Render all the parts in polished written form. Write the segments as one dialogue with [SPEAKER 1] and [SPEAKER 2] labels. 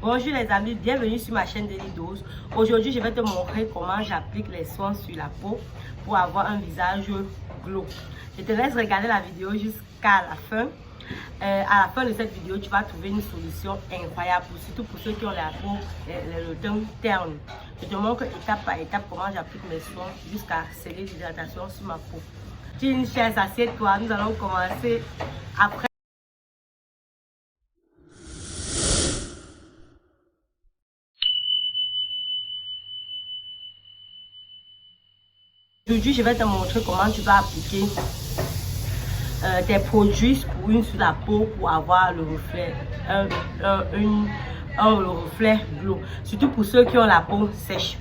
[SPEAKER 1] Bonjour les amis, bienvenue sur ma chaîne Daily Dose. Aujourd'hui, je vais te montrer comment j'applique les soins sur la peau pour avoir un visage glow. Je te laisse regarder la vidéo jusqu'à la fin. À la fin de cette vidéo, tu vas trouver une solution incroyable, surtout pour ceux qui ont la peau, le teint terne. Je te montre étape par étape comment j'applique mes soins jusqu'à sceller l'hydratation sur ma peau. Tu es une chaise, assieds-toi, nous allons commencer après. Aujourd'hui, je vais te montrer comment tu vas appliquer tes produits sur la peau pour avoir le reflet, le reflet glow. Surtout pour ceux qui ont la peau sèche.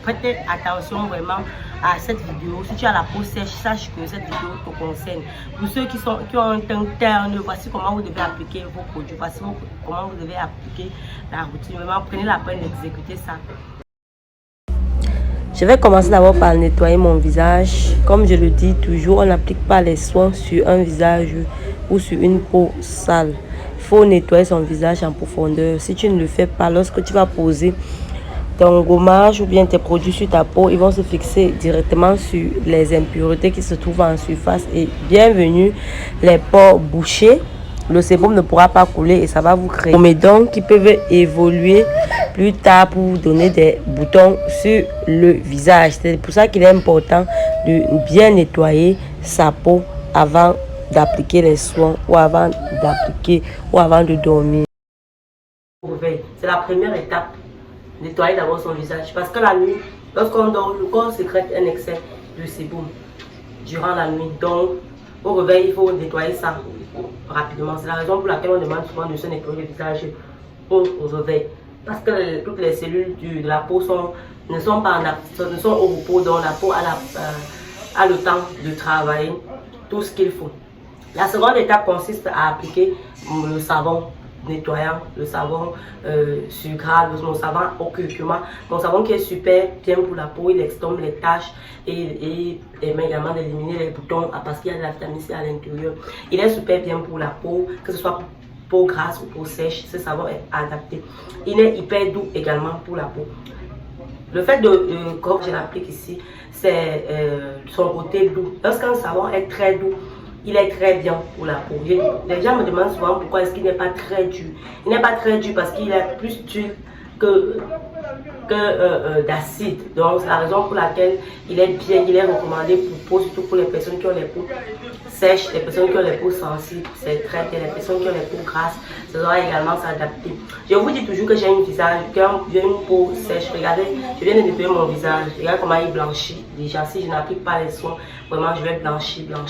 [SPEAKER 1] Prêtez attention vraiment à cette vidéo. Si tu as la peau sèche, sache que cette vidéo te concerne. Pour ceux qui ont un teint terne, voici comment vous devez appliquer vos produits. Voici comment vous devez appliquer la routine. Vraiment, prenez la peine d'exécuter ça. Je vais commencer d'abord par nettoyer mon visage. Comme je le dis toujours, on n'applique pas les soins sur un visage ou sur une peau sale. Il faut nettoyer son visage en profondeur. Si tu ne le fais pas, lorsque tu vas poser ton gommage ou bien tes produits sur ta peau, ils vont se fixer directement sur les impuretés qui se trouvent en surface. Et bienvenue les pores bouchés. Le sébum ne pourra pas couler et ça va vous créer des dents qui peuvent évoluer plus tard pour vous donner des boutons sur le visage. C'est pour ça qu'il est important de bien nettoyer sa peau avant d'appliquer les soins ou avant de dormir. C'est la première étape, nettoyer d'abord son visage parce que la nuit, lorsqu'on dort, le corps sécrète un excès de sébum durant la nuit. Donc au réveil, il faut nettoyer ça rapidement. C'est la raison pour laquelle on demande souvent de se nettoyer le visage au réveil. Parce que toutes les cellules de la peau ne sont au repos, donc la peau a le temps de travailler tout ce qu'il faut. La seconde étape consiste à appliquer le savon nettoyant, le savon sucré, mon savon au curcuma, mon savon qui est super bien pour la peau. Il extompe les taches et permet également d'éliminer les boutons parce qu'il y a de la vitamine C à l'intérieur. Il est super bien pour la peau, que ce soit peau grasse ou peau sèche, ce savon est adapté. Il est hyper doux également pour la peau. Le fait comme je l'applique ici, c'est son côté doux. Lorsqu'un savon est très doux, il est très bien pour la peau. Les gens me demandent souvent pourquoi est-ce qu'il n'est pas très dur. Il n'est pas très dur parce qu'il est plus dur que d'acide. Donc c'est la raison pour laquelle il est bien, il est recommandé pour peau, surtout pour les personnes qui ont les peaux sèches, les personnes qui ont les peaux sensibles, c'est très bien. Les personnes qui ont les peaux grasses, ça doit également s'adapter. Je vous dis toujours que j'ai un visage, j'ai une peau sèche. Regardez, je viens de nettoyer mon visage. Regardez comment il blanchit déjà. Si je n'applique pas les soins, vraiment je vais blanchir. Donc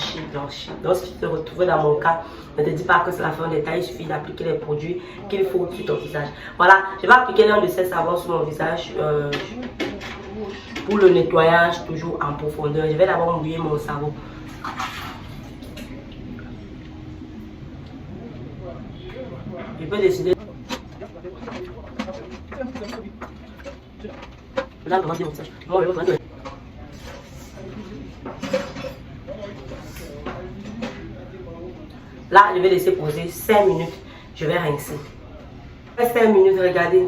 [SPEAKER 1] si tu te retrouves dans mon cas, ne te dis pas que c'est la fin des détail, il suffit d'appliquer les produits qu'il faut sur ton visage. Voilà, je vais appliquer l'un de ces savons sur mon visage pour le nettoyage toujours en profondeur. Je vais d'abord mouiller mon savon. Je peux décider. Là, je vais mon visage. Là, je vais laisser poser 5 minutes. Je vais rincer. Après 5 minutes, regardez.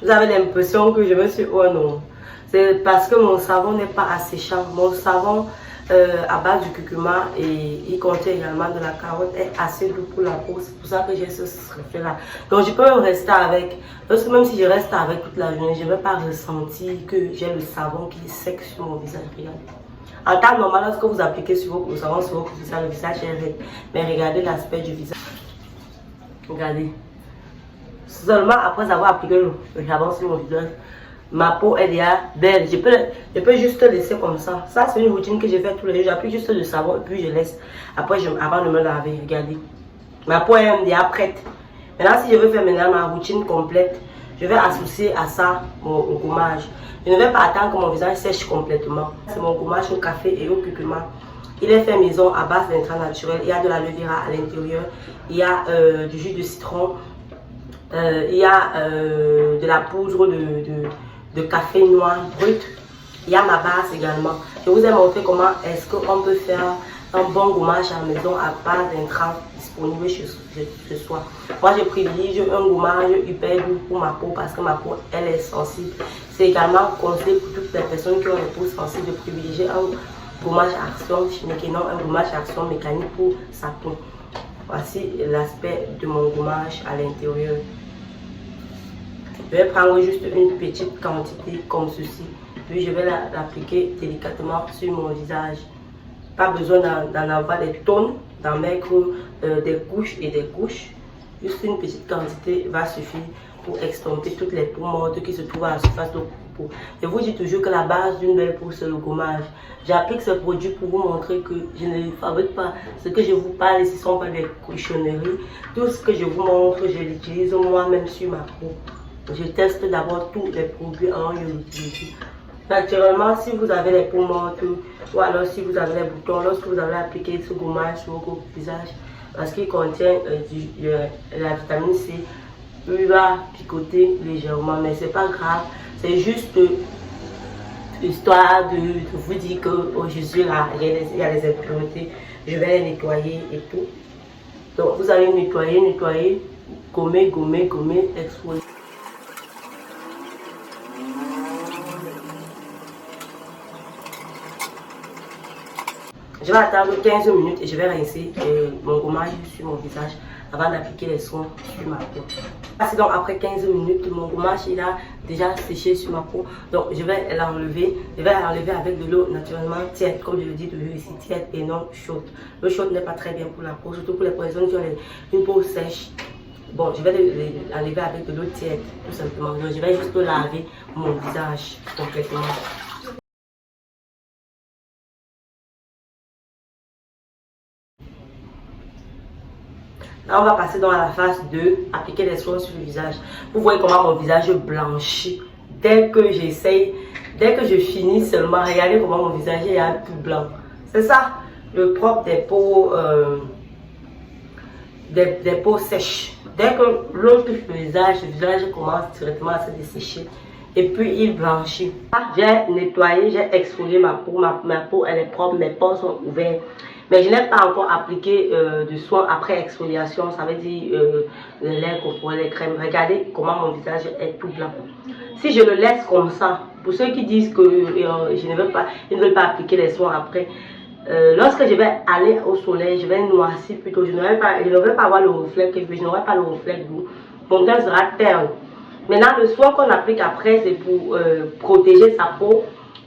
[SPEAKER 1] Vous avez l'impression que je me suis... Oh non. C'est parce que mon savon n'est pas asséchant. Mon savon à base du curcuma et il contient également de la carotte est assez doux pour la peau. C'est pour ça que j'ai ce effet-là. Donc je peux rester avec. Parce que même si je reste avec toute la journée, je ne vais pas ressentir que j'ai le savon qui est sec sur mon visage. Regardez. En temps normal, lorsque vous appliquez le savon sur votre visage, le visage est raide. Mais regardez l'aspect du visage. Regardez. Seulement après avoir appliqué le savon sur mon visage, ma peau est déjà belle. Je peux juste laisser comme ça. Ça, c'est une routine que je fais tous les jours. J'applique juste le savon et puis je laisse. Après, avant de me laver, regardez. Ma peau est déjà prête. Maintenant, si je veux faire maintenant ma routine complète, je vais associer à ça mon gommage. Je ne vais pas attendre que mon visage sèche complètement. C'est mon gommage au café et au curcuma. Il est fait maison à base d'intrants naturels. Il y a de l'aloe vera à l'intérieur. Il y a du jus de citron. Il y a de la poudre de café noir brut. Il y a ma base également. Je vous ai montré comment est-ce qu'on peut faire un bon gommage à la maison à base d'intrants disponible chez soi. Moi, je privilégie un gommage hyper doux pour ma peau parce que ma peau, elle est sensible. C'est également conseillé pour toutes les personnes qui ont les peaux sensibles de privilégier un gommage action chimique et non un gommage action mécanique pour sa peau. Voici l'aspect de mon gommage à l'intérieur. Je vais prendre juste une petite quantité comme ceci, puis je vais l'appliquer délicatement sur mon visage. Pas besoin d'en avoir des tonnes, d'en mettre des couches et des couches. Juste une petite quantité va suffire pour extirper toutes les peaux mortes qui se trouvent à la surface de votre peau. Je vous dis toujours que la base d'une belle peau, c'est le gommage. J'applique ce produit pour vous montrer que je ne fabrique pas. Ce que je vous parle ici ne sont pas des cochonneries. Tout ce que je vous montre, je l'utilise moi-même sur ma peau. Je teste d'abord tous les produits avant de l'utiliser. Naturellement, si vous avez les peaux mortes ou alors si vous avez les boutons, lorsque vous avez appliqué ce gommage sur votre visage, parce qu'il contient la vitamine C, il va picoter légèrement, mais c'est pas grave, c'est juste histoire de vous dire que oh, je suis là, il y a les impuretés, je vais les nettoyer et tout. Donc vous allez nettoyer, gommer, exposer. Je vais attendre 15 minutes et je vais rincer mon gommage sur mon visage avant d'appliquer les soins sur ma peau. Parce donc après 15 minutes, mon gommage il a déjà séché sur ma peau. Donc je vais l'enlever. Je vais l'enlever avec de l'eau naturellement tiède, comme je le dis toujours ici, tiède et non chaude. L'eau chaude n'est pas très bien pour la peau, surtout pour les personnes qui ont une peau sèche. Bon, je vais l'enlever avec de l'eau tiède, tout simplement. Donc je vais juste laver mon visage complètement. Là, on va passer dans la phase 2, appliquer les soins sur le visage. Vous voyez comment mon visage blanchit. Dès que j'essaye, dès que je finis seulement, regardez comment mon visage est tout blanc. C'est ça, le propre des peaux, des peaux sèches. Dès que l'eau touche le visage commence directement à se dessécher. Et puis il blanchit. J'ai nettoyé, j'ai exfolié ma peau. Ma peau elle est propre, mes pores sont ouverts. Mais je n'ai pas encore appliqué de soin après exfoliation, ça veut dire le lait corporel, les crèmes. Regardez comment mon visage est tout blanc. Si je le laisse comme ça, pour ceux qui disent que ils ne veulent pas appliquer les soins après, lorsque je vais aller au soleil, je vais noircir plutôt. Je ne vais pas avoir le reflet que je n'aurai pas le reflet doux. Mon teint sera terne. Maintenant, le soin qu'on applique après, c'est pour protéger sa peau.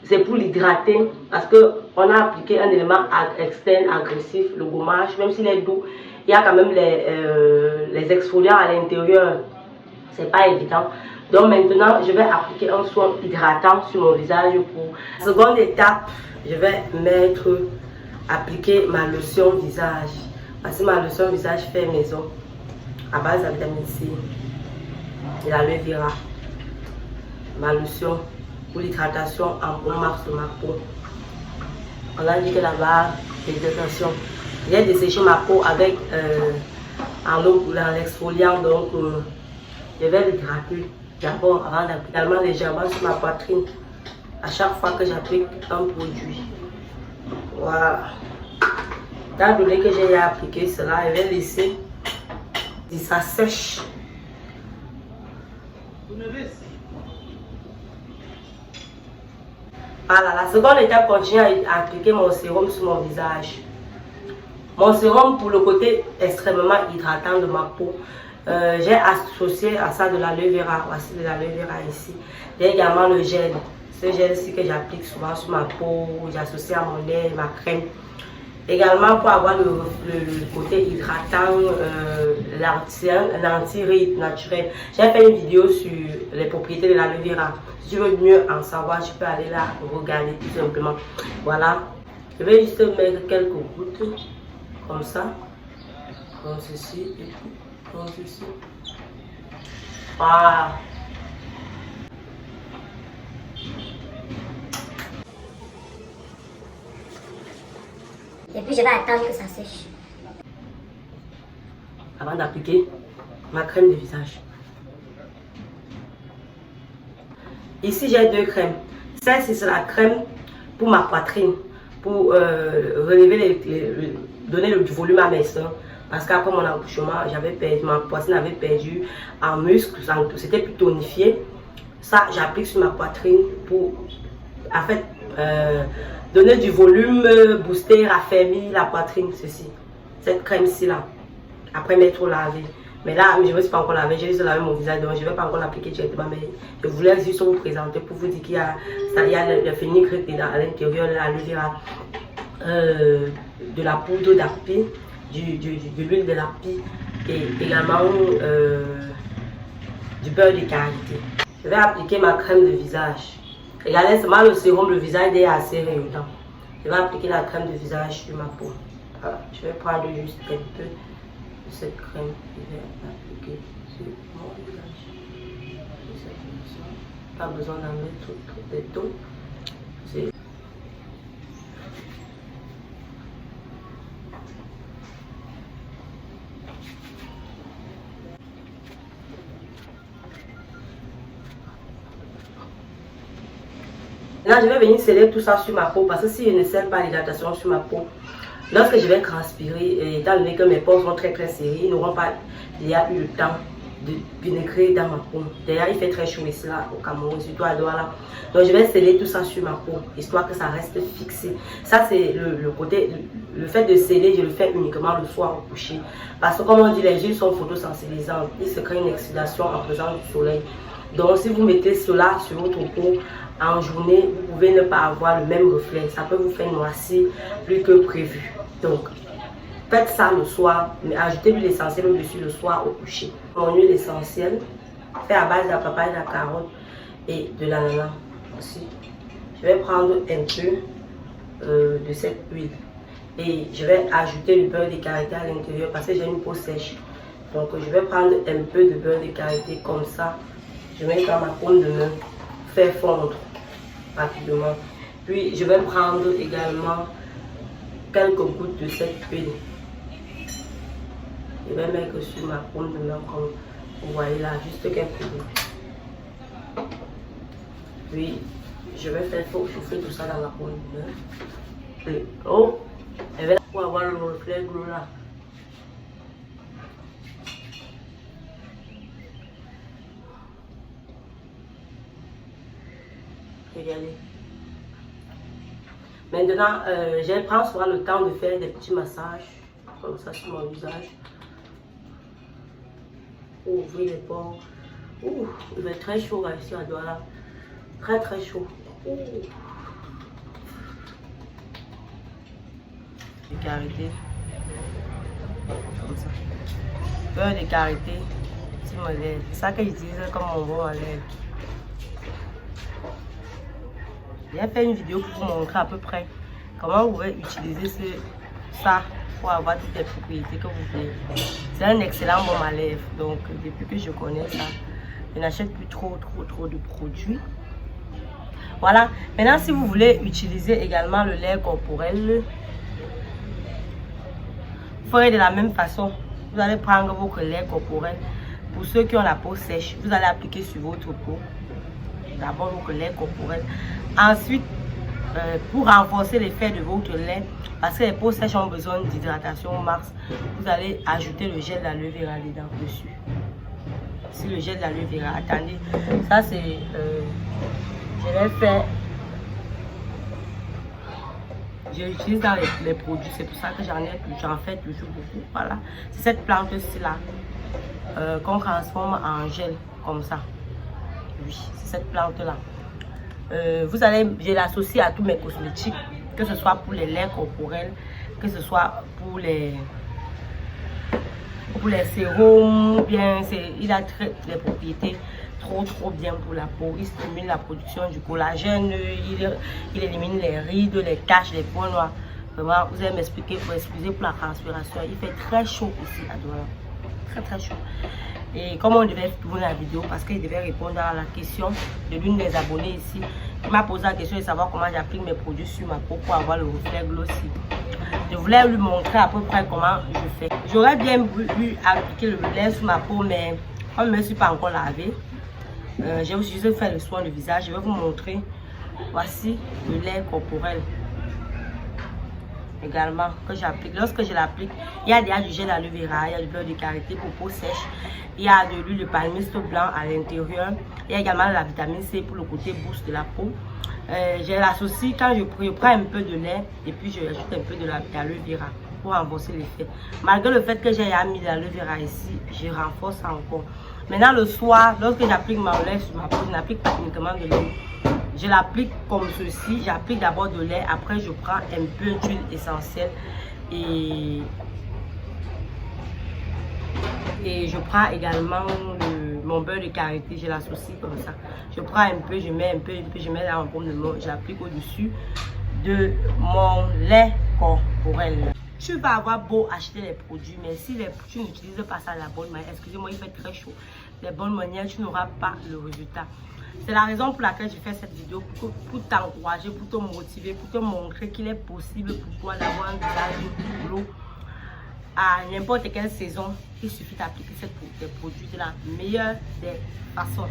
[SPEAKER 1] C'est pour l'hydrater parce qu'on a appliqué un élément externe agressif, le gommage, même s'il est doux, il y a quand même les exfoliants à l'intérieur. C'est pas évident. Donc maintenant, je vais appliquer un soin hydratant sur mon visage. Pour la seconde étape, je vais appliquer ma lotion visage. Parce que ma lotion visage fait maison à base de vitamine C et l'aloe vera. Ma lotion pour l'hydratation en bon marche de ma peau. On a dit que là-bas, l'hydratation. J'ai desséché ma peau avec en l'exfoliant, donc je vais l'hydrater d'abord avant d'appliquer également légèrement sur ma poitrine à chaque fois que j'applique un produit. Voilà. Étant donné que j'ai appliqué cela, je vais laisser ça sèche. Voilà, la seconde étape continue à appliquer mon sérum sur mon visage. Mon sérum pour le côté extrêmement hydratant de ma peau. J'ai associé à ça de l'aloe vera. Voici de l'aloe vera ici. J'ai également le gel. Ce gel-ci que j'applique souvent sur ma peau. J'associe à mon lait, ma crème. Également pour avoir le côté hydratant, l'anti-ride naturel. J'ai fait une vidéo sur les propriétés de l'aloe vera. Si tu veux mieux en savoir, tu peux aller là regarder tout simplement. Voilà. Je vais juste mettre quelques gouttes comme ça. Comme ceci et puis comme ceci. Voilà.
[SPEAKER 2] Et puis je vais attendre que ça sèche.
[SPEAKER 1] Avant d'appliquer ma crème de visage. Ici j'ai deux crèmes. Celle-ci c'est la crème pour ma poitrine. Pour relever donner du volume à mes seins. Parce qu'après mon accouchement, j'avais perdu, ma poitrine avait perdu en muscle, c'était plus tonifié. Ça, j'applique sur ma poitrine pour, en fait, donner du volume, booster, raffermir la poitrine, ceci. Cette crème-ci là, après m'être lavé. Mais là, je ne me suis pas encore lavé, j'ai juste lavé mon visage, donc je ne vais pas encore l'appliquer directement. Mais je voulais juste vous présenter pour vous dire qu'il y a le fenugrec à l'intérieur de l'aloe vera, de la poudre d'api, de l'huile de l'api et également du beurre de karité. Je vais appliquer ma crème de visage. Regardez seulement le sérum, le visage est assez rayonnant. Je vais appliquer la crème de visage sur ma peau. Voilà. Je vais prendre juste un peu de cette crème. Je vais l'appliquer sur mon visage. Pas besoin d'en mettre trop de tout. Là, je vais venir sceller tout ça sur ma peau parce que si je ne scelle pas l'hydratation sur ma peau, lorsque je vais transpirer, étant donné que mes pores sont très serrés, ils n'auront pas eu le temps de vinaigrer dans ma peau. D'ailleurs, il fait très chaud ici là, au Cameroun, surtout à Douala. Donc, je vais sceller tout ça sur ma peau, histoire que ça reste fixé. Ça, c'est le côté, le fait de sceller, je le fais uniquement le soir au coucher. Parce que, comme on dit, les huiles sont photosensibilisantes. Il se crée une exudation en présence du soleil. Donc, si vous mettez cela sur votre peau en journée, vous pouvez ne pas avoir le même reflet. Ça peut vous faire noircir plus que prévu. Donc, faites ça le soir, mais ajoutez l'huile essentielle au-dessus le soir au coucher. Mon huile essentielle, fait à base de la papaye, de la carotte et de l'ananas aussi. Je vais prendre un peu de cette huile et je vais ajouter le beurre de karité à l'intérieur parce que j'ai une peau sèche. Donc, je vais prendre un peu de beurre de karité comme ça. Je mets dans ma paume de main, faire fondre rapidement. Puis je vais prendre également quelques gouttes de cette huile. Je vais mettre sur ma paume de main comme vous voyez là, juste quelques gouttes. Puis je vais faire chauffer tout ça dans ma paume de main. Et oh, et bien, pour avoir le reflet bleu là. Regardez. Maintenant, je prends souvent le temps de faire des petits massages comme ça sur mon visage pour ouvrir les pores. Ouh, il va être très chaud là, ici à Douala. Très chaud. Ouh. De karité. Comme ça. Beurre de karité sur mon lèvres. C'est ça que j'utilise comme mon baume à lèvres. J'ai fait une vidéo pour vous montrer à peu près comment vous pouvez utiliser ça pour avoir toutes les propriétés que vous voulez. C'est un excellent baume à lèvres. Donc depuis que je connais ça, je n'achète plus trop de produits. Voilà. Maintenant, si vous voulez utiliser également le lait corporel, vous ferez de la même façon. Vous allez prendre votre lait corporel. Pour ceux qui ont la peau sèche, vous allez appliquer sur votre peau. D'abord votre lait corporel. Ensuite, pour renforcer l'effet de votre lait, parce que les peaux sèches ont besoin d'hydratation au max, vous allez ajouter le gel d'aloe vera dedans dessus. C'est le gel d'aloe vera. Attendez, ça c'est, je l'ai fait. Je l'utilise dans les produits, c'est pour ça que j'en fais toujours beaucoup. Voilà, c'est cette plante-ci là qu'on transforme en gel comme ça. Oui, c'est cette plante là. Je l'associe à tous mes cosmétiques, que ce soit pour les laits corporels, que ce soit pour les sérums, bien, il a les propriétés trop bien pour la peau. Il stimule la production du collagène, il élimine les rides, les taches, les points noirs. Vraiment, vous allez m'expliquer, pour excuser pour la transpiration. Il fait très chaud ici à Douala, très chaud. Et comme on devait tourner la vidéo parce qu'il devait répondre à la question de l'une des abonnées ici, il m'a posé la question de savoir comment j'applique mes produits sur ma peau pour avoir le reflet glossy. Je voulais lui montrer à peu près comment je fais. J'aurais bien voulu appliquer le lait sur ma peau, mais comme je ne me suis pas encore lavé, j'ai aussi juste fait le soin du visage. Je vais vous montrer. Voici le lait corporel. également que j'applique. Lorsque je l'applique, il y a déjà du gel d'aloe vera, il y a du beurre de karité pour peau sèche, il y a de l'huile de palmiste blanc à l'intérieur, il y a également de la vitamine C pour le côté boost de la peau. Je l'associe quand je prends un peu de lait et puis je ajoute un peu de l'aloe vera pour renforcer l'effet. Malgré le fait que j'ai mis de l'aloe vera ici, je renforce encore. Maintenant le soir, lorsque j'applique ma lait sur ma peau, je n'applique pas uniquement de lait. Je l'applique comme ceci, j'applique d'abord de lait, après je prends un peu d'huile essentielle et je prends également mon beurre de karité, je l'associe comme ça. Je prends un peu, je mets un peu, je mets dans mon pomme de main, j'applique au-dessus de mon lait corporel. Tu vas avoir beau acheter les produits, mais si tu n'utilises pas ça de la bonne manière, excusez-moi, il fait très chaud, de la bonne manière, tu n'auras pas le résultat. C'est la raison pour laquelle je fais cette vidéo, pour t'encourager, pour te motiver, pour te montrer qu'il est possible pour toi d'avoir un visage bleu à n'importe quelle saison. Il suffit d'appliquer ces produits de la meilleure des façons.